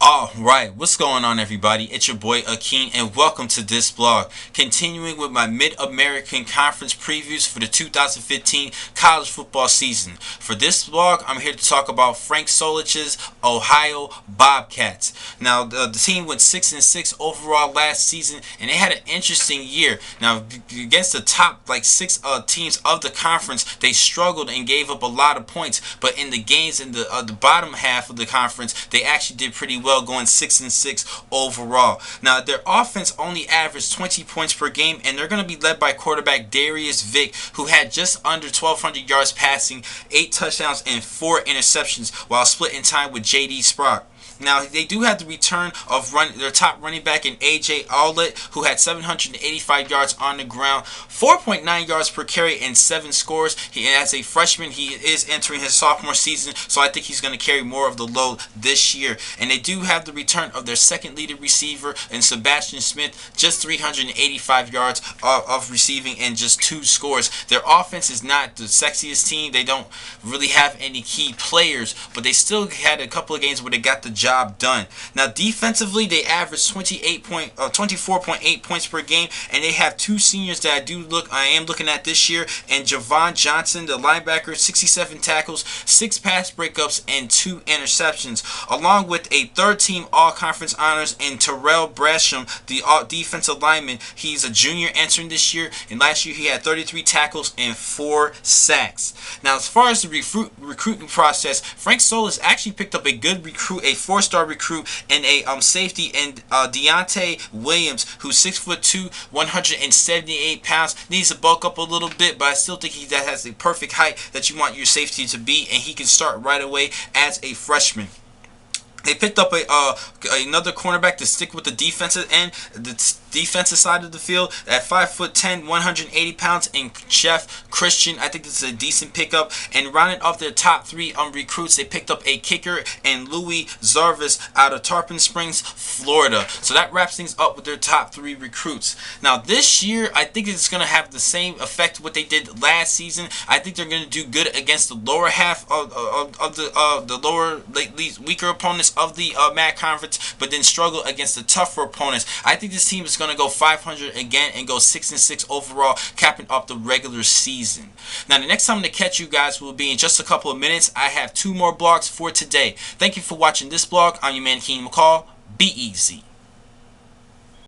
Alright, what's going on everybody? It's your boy Akeen and welcome to this blog. Continuing with my Mid-American Conference previews for the 2015 college football season. For this blog, I'm here to talk about Frank Solich's Ohio Bobcats. Now, the team went 6-6 overall last season and they had an interesting year. Now, against the top six teams of the conference, they struggled and gave up a lot of points. But in the games in the bottom half of the conference, they actually did pretty well, going 6-6 overall. Now, their offense only averaged 20 points per game, and they're going to be led by quarterback Darius Vick, who had just under 1,200 yards passing, 8 touchdowns, and 4 interceptions, while splitting time with J.D. Sprock. Now, they do have the return of their top running back in A.J. Allett, who had 785 yards on the ground, 4.9 yards per carry, and 7 scores. As a freshman, he is entering his sophomore season, so I think he's going to carry more of the load this year. And they do have the return of their second leading receiver in Sebastian Smith, just 385 yards of receiving and just 2 scores. Their offense is not the sexiest team. They don't really have any key players, but they still had a couple of games where they got the job done. Now, defensively, they averaged 24.8 points per game, and they have 2 seniors that I am looking at this year, and Javon Johnson, the linebacker, 67 tackles, 6 pass breakups, and 2 interceptions, along with a third-team All-Conference honors in Terrell Brasham, the defensive lineman. He's a junior entering this year, and last year he had 33 tackles and 4 sacks. Now, as far as the recruiting process, Frank Solis actually picked up a good recruit, a 4-star recruit, and a safety, and Deontay Williams, who's 6'2", 178 pounds. Needs to bulk up a little bit, but I still think that has the perfect height that you want your safety to be, and he can start right away as a freshman. They picked up another cornerback to stick with the defensive end, the defensive side of the field, at 5'10", 180 pounds, and Chef Christian. I think this is a decent pickup. And rounding off their top 3 recruits, they picked up a kicker and Louis Zarvis out of Tarpon Springs, Florida. So that wraps things up with their top 3 recruits. Now, this year, I think it's going to have the same effect what they did last season. I think they're going to do good against the lower half of the lower, weaker opponents of the MAC conference, but then struggle against the tougher opponents. I think this team is going to go 500 again and go 6-6 overall, capping off the regular season. Now, the next time to catch you guys will be in just a couple of minutes. I have 2 more blogs for today. Thank you for watching this blog. I'm your man, Keenan McCall. Be easy.